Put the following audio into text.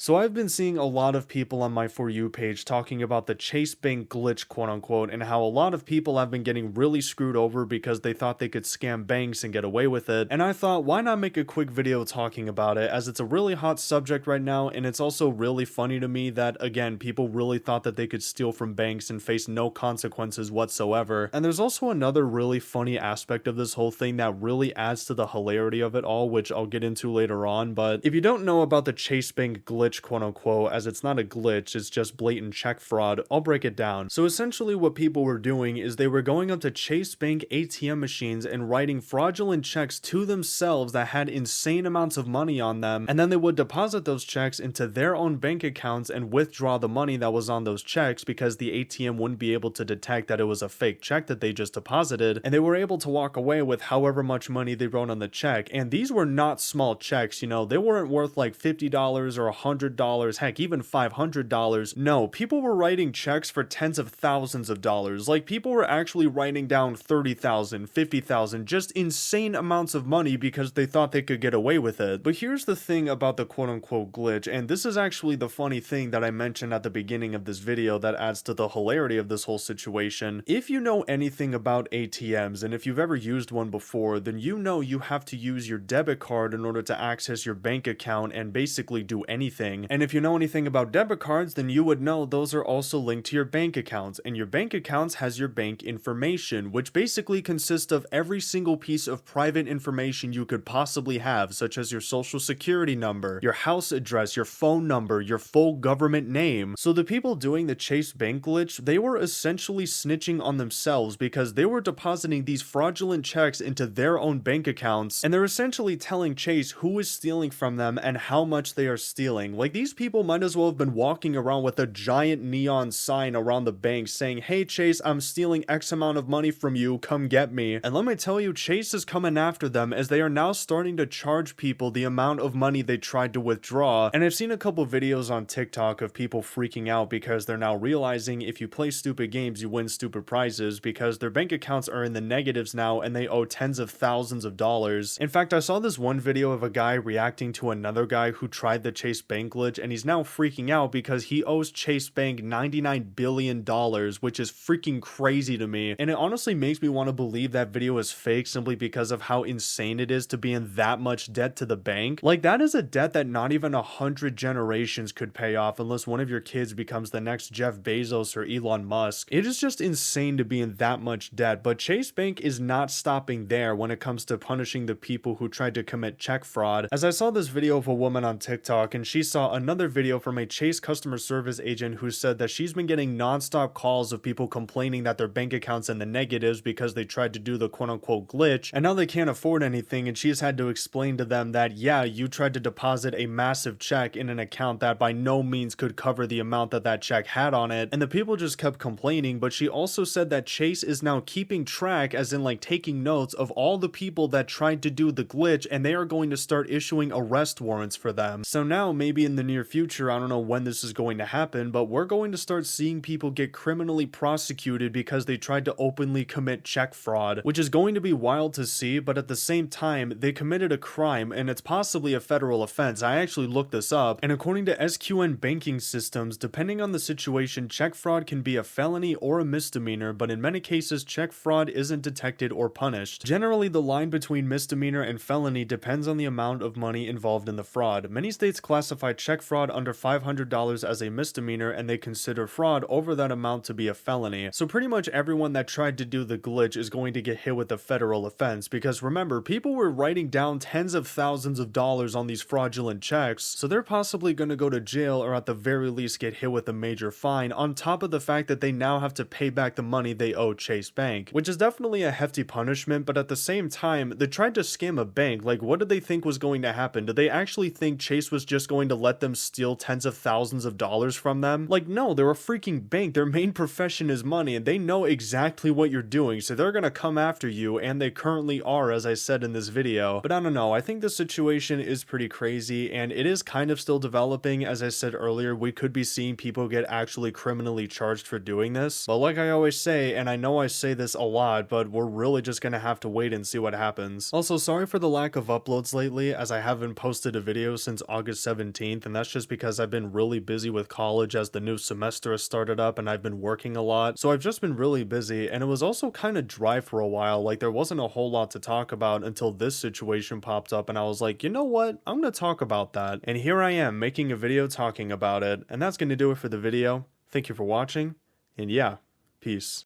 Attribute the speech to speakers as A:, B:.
A: So I've been seeing a lot of people on my For You page talking about the Chase Bank glitch, quote unquote, and how a lot of people have been getting really screwed over because they thought they could scam banks and get away with it. And I thought, why not make a quick video talking about it, as it's a really hot subject right now, and it's also really funny to me that, again, people really thought that they could steal from banks and face no consequences whatsoever. And there's also another really funny aspect of this whole thing that really adds to the hilarity of it all, which I'll get into later on. But if you don't know about the Chase Bank glitch, quote unquote, as it's not a glitch, it's just blatant check fraud, I'll break it down. So essentially what people were doing is they were going up to Chase Bank ATM machines and writing fraudulent checks to themselves that had insane amounts of money on them, and then they would deposit those checks into their own bank accounts and withdraw the money that was on those checks because the ATM wouldn't be able to detect that it was a fake check that they just deposited, and they were able to walk away with however much money they wrote on the check. And these were not small checks, they weren't worth like $50 or $100, heck, even $500. No, people were writing checks for tens of thousands of dollars. Like, people were actually writing down 30,000, 50,000, just insane amounts of money because they thought they could get away with it. But here's the thing about the quote-unquote glitch, and this is actually the funny thing that I mentioned at the beginning of this video that adds to the hilarity of this whole situation. If you know anything about ATMs, and if you've ever used one before, then you know you have to use your debit card in order to access your bank account and basically do anything. And if you know anything about debit cards, then you would know those are also linked to your bank accounts, and your bank accounts has your bank information, which basically consists of every single piece of private information you could possibly have, such as your social security number, your house address, your phone number, your full government name. So the people doing the Chase Bank glitch, they were essentially snitching on themselves because they were depositing these fraudulent checks into their own bank accounts, and they're essentially telling Chase who is stealing from them and how much they are stealing. Like, these people might as well have been walking around with a giant neon sign around the bank saying, "Hey Chase, I'm stealing X amount of money from you, come get me." And let me tell you, Chase is coming after them, as they are now starting to charge people the amount of money they tried to withdraw. And I've seen a couple videos on TikTok of people freaking out because they're now realizing if you play stupid games, you win stupid prizes, because their bank accounts are in the negatives now and they owe tens of thousands of dollars. In fact, I saw this one video of a guy reacting to another guy who tried the Chase Bank glitch, and he's now freaking out because he owes Chase Bank $99 billion, which is freaking crazy to me. And it honestly makes me want to believe that video is fake simply because of how insane it is to be in that much debt to the bank. Like, that is a debt that not even 100 generations could pay off unless one of your kids becomes the next Jeff Bezos or Elon Musk. It is just insane to be in that much debt. But Chase Bank is not stopping there when it comes to punishing the people who tried to commit check fraud. As I saw this video of a woman on TikTok, and she saw another video from a Chase customer service agent who said that she's been getting non-stop calls of people complaining that their bank account's in the negatives because they tried to do the quote-unquote glitch, and now they can't afford anything, and she's had to explain to them that, yeah, you tried to deposit a massive check in an account that by no means could cover the amount that that check had on it, and the people just kept complaining. But she also said that Chase is now keeping track, as in like taking notes of all the people that tried to do the glitch, and they are going to start issuing arrest warrants for them. So now, maybe in the near future, I don't know when this is going to happen, but we're going to start seeing people get criminally prosecuted because they tried to openly commit check fraud, which is going to be wild to see. But at the same time, they committed a crime, and it's possibly a federal offense. I actually looked this up, and according to SQN banking systems, depending on the situation, check fraud can be a felony or a misdemeanor, but in many cases, check fraud isn't detected or punished. Generally, the line between misdemeanor and felony depends on the amount of money involved in the fraud. Many states classify check fraud under $500 as a misdemeanor, and they consider fraud over that amount to be a felony. So pretty much everyone that tried to do the glitch is going to get hit with a federal offense, because remember, people were writing down tens of thousands of dollars on these fraudulent checks, so they're possibly going to go to jail, or at the very least get hit with a major fine, on top of the fact that they now have to pay back the money they owe Chase Bank, which is definitely a hefty punishment. But at the same time, they tried to scam a bank. Like, what did they think was going to happen? Did they actually think Chase was just going to let them steal tens of thousands of dollars from them? Like, no, they're a freaking bank. Their main profession is money, and they know exactly what you're doing, so they're gonna come after you, and they currently are, as I said in this video. But I don't know, I think the situation is pretty crazy, and it is kind of still developing. As I said earlier, we could be seeing people get actually criminally charged for doing this. But like I always say, and I know I say this a lot, but we're really just gonna have to wait and see what happens. Also, sorry for the lack of uploads lately, as I haven't posted a video since August 17th. 15th, and that's just because I've been really busy with college as the new semester has started up and I've been working a lot. So I've just been really busy, and it was also kind of dry for a while. Like, there wasn't a whole lot to talk about until this situation popped up, and I was like, you know what? I'm gonna talk about that. And here I am making a video talking about it, and that's gonna do it for the video. Thank you for watching, and yeah, peace.